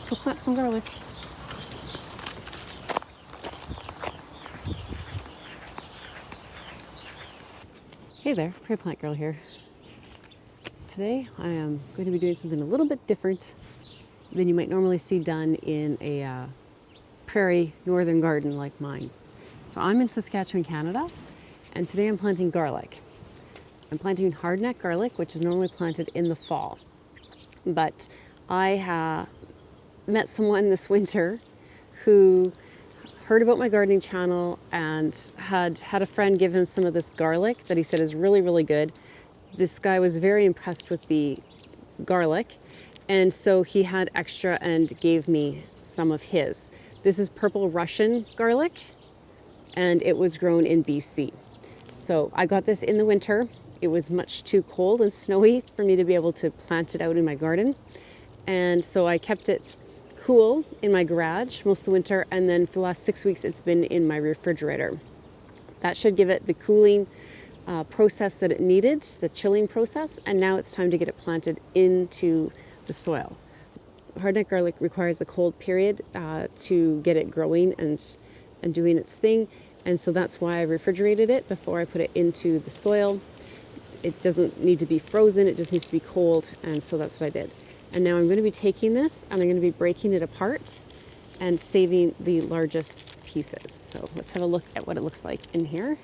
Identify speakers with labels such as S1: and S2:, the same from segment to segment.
S1: let's go plant some garlic. Hey there, Prairie Plant Girl here. Today I am going to be doing something a little bit different than you might normally see done in a prairie northern garden like mine. So I'm in Saskatchewan, Canada, and today I'm planting garlic. I'm planting hardneck garlic, which is normally planted in the fall. But I met someone this winter who heard about my gardening channel and had a friend give him some of this garlic that he said is really, really good. This guy was very impressed with the garlic, and so he had extra and gave me some of his. This is purple Russian garlic, and it was grown in BC. So I got this in the winter. It was much too cold and snowy for me to be able to plant it out in my garden. And so I kept it cool in my garage most of the winter, and then for the last 6 weeks it's been in my refrigerator. That should give it the cooling process that it needed, the chilling process, and now it's time to get it planted into the soil. Hardneck garlic requires a cold period to get it growing and doing its thing, and so that's why I refrigerated it before I put it into the soil. It doesn't need to be frozen, it just needs to be cold, and so that's what I did. And now I'm going to be taking this and I'm going to be breaking it apart and saving the largest pieces. So let's have a look at what it looks like in here.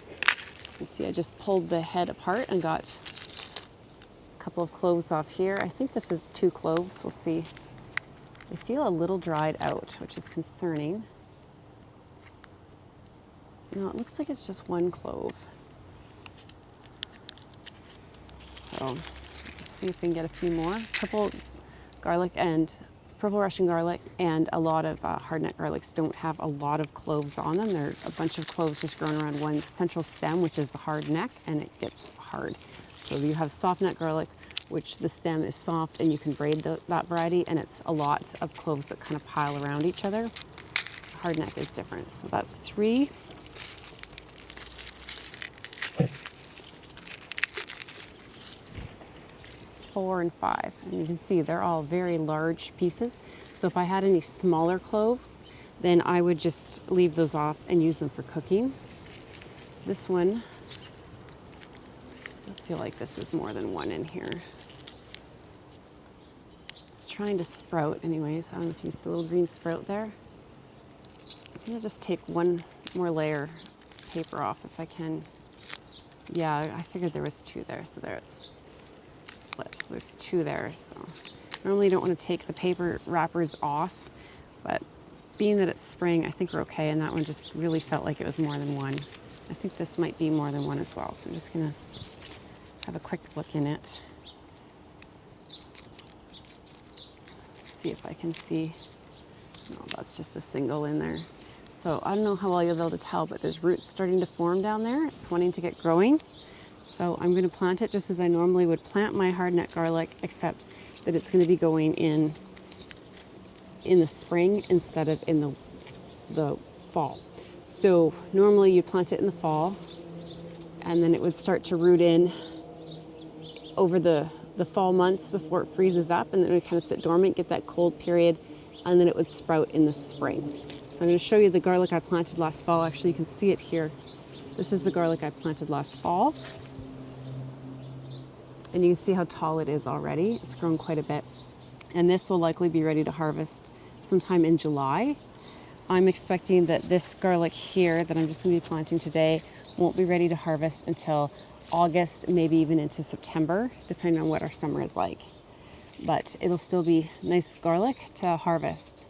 S1: You see, I just pulled the head apart and got a couple of cloves off here. I think this is 2 cloves. We'll see. They feel a little dried out, which is concerning. No, it looks like it's just 1 clove. So let's see if we can get a few more. Purple garlic and purple Russian garlic and a lot of hardneck garlics don't have a lot of cloves on them. They're a bunch of cloves just grown around one central stem, which is the hard neck, and it gets hard. So you have soft neck garlic, which the stem is soft and you can braid that variety, and it's a lot of cloves that kind of pile around each other. Hard neck is different. So that's 3. 4 and 5, and you can see they're all very large pieces. So if I had any smaller cloves, then I would just leave those off and use them for cooking. This one, I still feel like this is more than 1 in here. It's trying to sprout anyways. I don't know if you see the little green sprout there. I think I'll just take 1 more layer of paper off if I can. Yeah, I figured there was 2 there, so there it's split. So there's 2 there. So normally you don't want to take the paper wrappers off, but being that it's spring, I think we're okay. And that one just really felt like it was more than 1. I think this might be more than 1 as well. So I'm just gonna have a quick look in it. See if I can see. No, that's just a single in there. So I don't know how well you'll be able to tell, but there's roots starting to form down there. It's wanting to get growing. So I'm going to plant it just as I normally would plant my hardneck garlic, except that it's going to be going in the spring instead of in the fall. So normally you plant it in the fall, and then it would start to root in over the fall months before it freezes up, and then it would kind of sit dormant, get that cold period, and then it would sprout in the spring. So I'm going to show you the garlic I planted last fall. Actually, you can see it here. This is the garlic I planted last fall. And you can see how tall it is already. It's grown quite a bit. And this will likely be ready to harvest sometime in July. I'm expecting that this garlic here that I'm just going to be planting today won't be ready to harvest until August, maybe even into September, depending on what our summer is like. But it'll still be nice garlic to harvest.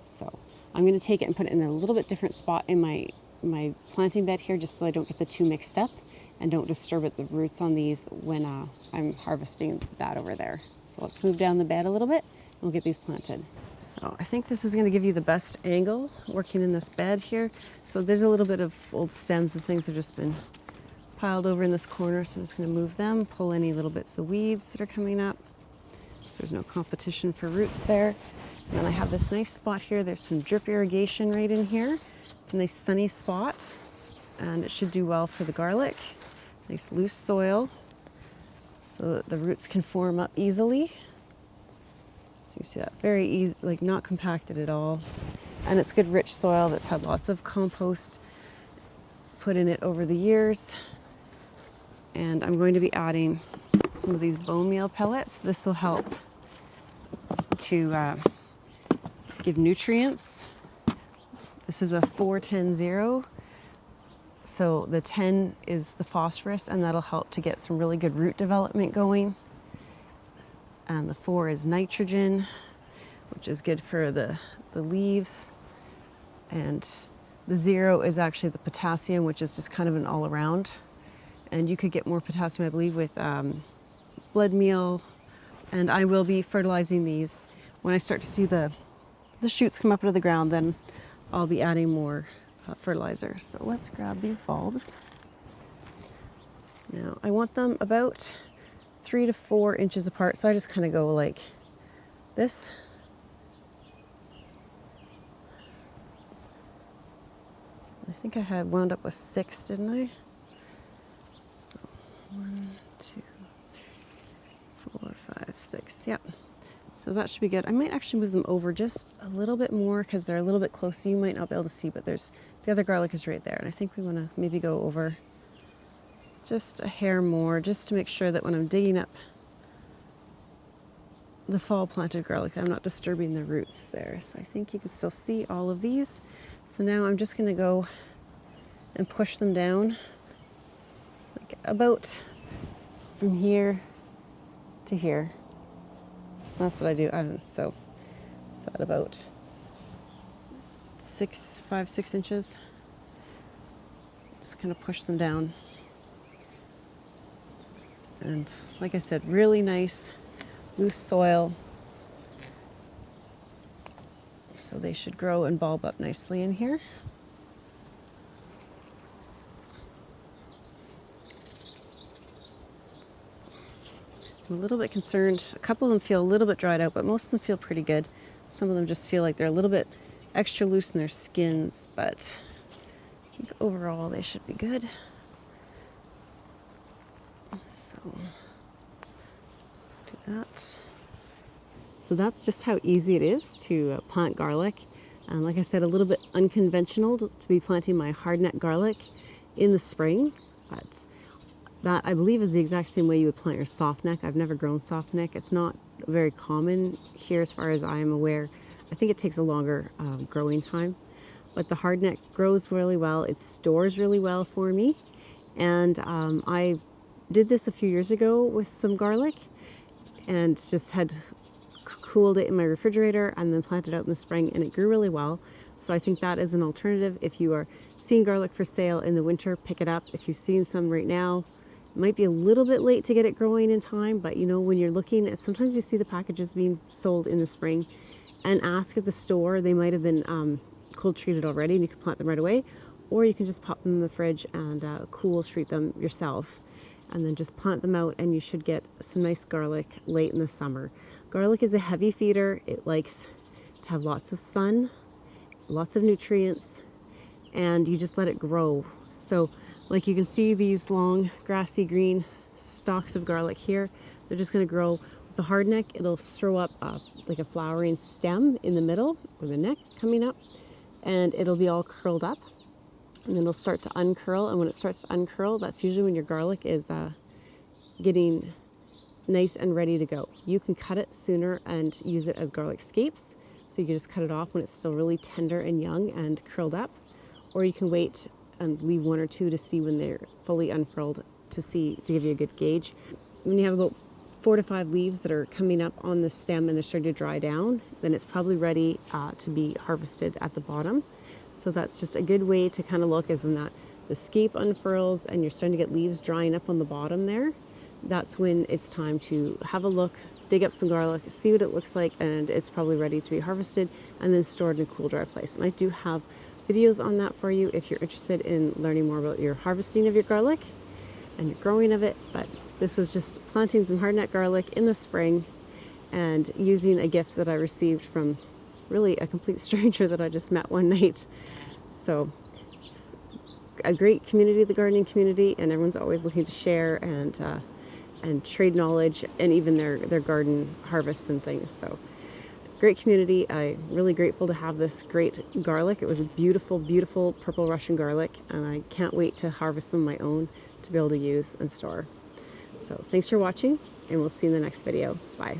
S1: So I'm going to take it and put it in a little bit different spot in my planting bed here, just so I don't get the 2 mixed up and don't disturb the roots on these when I'm harvesting that over there. So let's move down the bed a little bit and we'll get these planted. So I think this is going to give you the best angle working in this bed here. So there's a little bit of old stems and things that have just been piled over in this corner, so I'm just going to move them, pull any little bits of weeds that are coming up, so there's no competition for roots there. And then I have this nice spot here. There's some drip irrigation right in here. It's a nice sunny spot, and it should do well for the garlic. Nice loose soil so that the roots can form up easily. So you see that very easy, like not compacted at all. And it's good rich soil that's had lots of compost put in it over the years. And I'm going to be adding some of these bone meal pellets. This will help to give nutrients. This is a 4-10-0. So the 10 is the phosphorus, and that'll help to get some really good root development going. And the 4 is nitrogen, which is good for the leaves. And the 0 is actually the potassium, which is just kind of an all around. And you could get more potassium, I believe, with blood meal. And I will be fertilizing these. When I start to see the shoots come up out of the ground, then I'll be adding more fertilizer. So let's grab these bulbs. Now I want them about 3 to 4 inches apart. So I just kind of go like this. I think I had wound up with 6, didn't I? So 1, 2, 3, 4, 5, 6. Yep. So that should be good. I might actually move them over just a little bit more because they're a little bit close. So you might not be able to see, but there's the other garlic is right there. And I think we want to maybe go over just a hair more, just to make sure that when I'm digging up the fall planted garlic, I'm not disturbing the roots there. So I think you can still see all of these. So now I'm just going to go and push them down like about from here to here. That's what I do. So it's at about 5, 6 inches. Just kind of push them down. And like I said, really nice loose soil. So they should grow and bulb up nicely in here. I'm a little bit concerned. A couple of them feel a little bit dried out, but most of them feel pretty good. Some of them just feel like they're a little bit extra loose in their skins, but I think overall they should be good. So do that. So that's just how easy it is to plant garlic. And like I said, a little bit unconventional to be planting my hardneck garlic in the spring, but that I believe is the exact same way you would plant your softneck. I've never grown softneck. It's not very common here as far as I am aware. I think it takes a longer growing time, but the hardneck grows really well. It stores really well for me. And I did this a few years ago with some garlic and just had cooled it in my refrigerator and then planted it out in the spring, and it grew really well. So I think that is an alternative. If you are seeing garlic for sale in the winter, pick it up. If you've seen some right now, it might be a little bit late to get it growing in time, but you know, when you're looking at, sometimes you see the packages being sold in the spring, and ask at the store. They might have been cold treated already and you can plant them right away, or you can just pop them in the fridge and cool treat them yourself, and then just plant them out, and you should get some nice garlic late in the summer. Garlic is a heavy feeder. It likes to have lots of sun, lots of nutrients, and you just let it grow. So like you can see these long grassy green stalks of garlic here, they're just going to grow. With the hardneck, it'll throw up like a flowering stem in the middle, or the neck coming up, and it'll be all curled up, and then it'll start to uncurl. And when it starts to uncurl, that's usually when your garlic is getting nice and ready to go. You can cut it sooner and use it as garlic scapes. So you can just cut it off when it's still really tender and young and curled up, or you can wait and leave 1 or 2 to see when they're fully unfurled, to give you a good gauge. When you have about 4 to 5 leaves that are coming up on the stem and they're starting to dry down, then it's probably ready to be harvested at the bottom. So that's just a good way to kind of look, is when the scape unfurls and you're starting to get leaves drying up on the bottom there. That's when it's time to have a look, dig up some garlic, see what it looks like, and it's probably ready to be harvested and then stored in a cool, dry place. And I do have videos on that for you if you're interested in learning more about your harvesting of your garlic and your growing of it. But this was just planting some hardneck garlic in the spring and using a gift that I received from really a complete stranger that I just met one night. So it's a great community, the gardening community, and everyone's always looking to share and trade knowledge, and even their garden harvests and things. So great community. I'm really grateful to have this great garlic. It was a beautiful, beautiful purple Russian garlic, and I can't wait to harvest some of my own to be able to use and store. So thanks for watching, and we'll see you in the next video. Bye.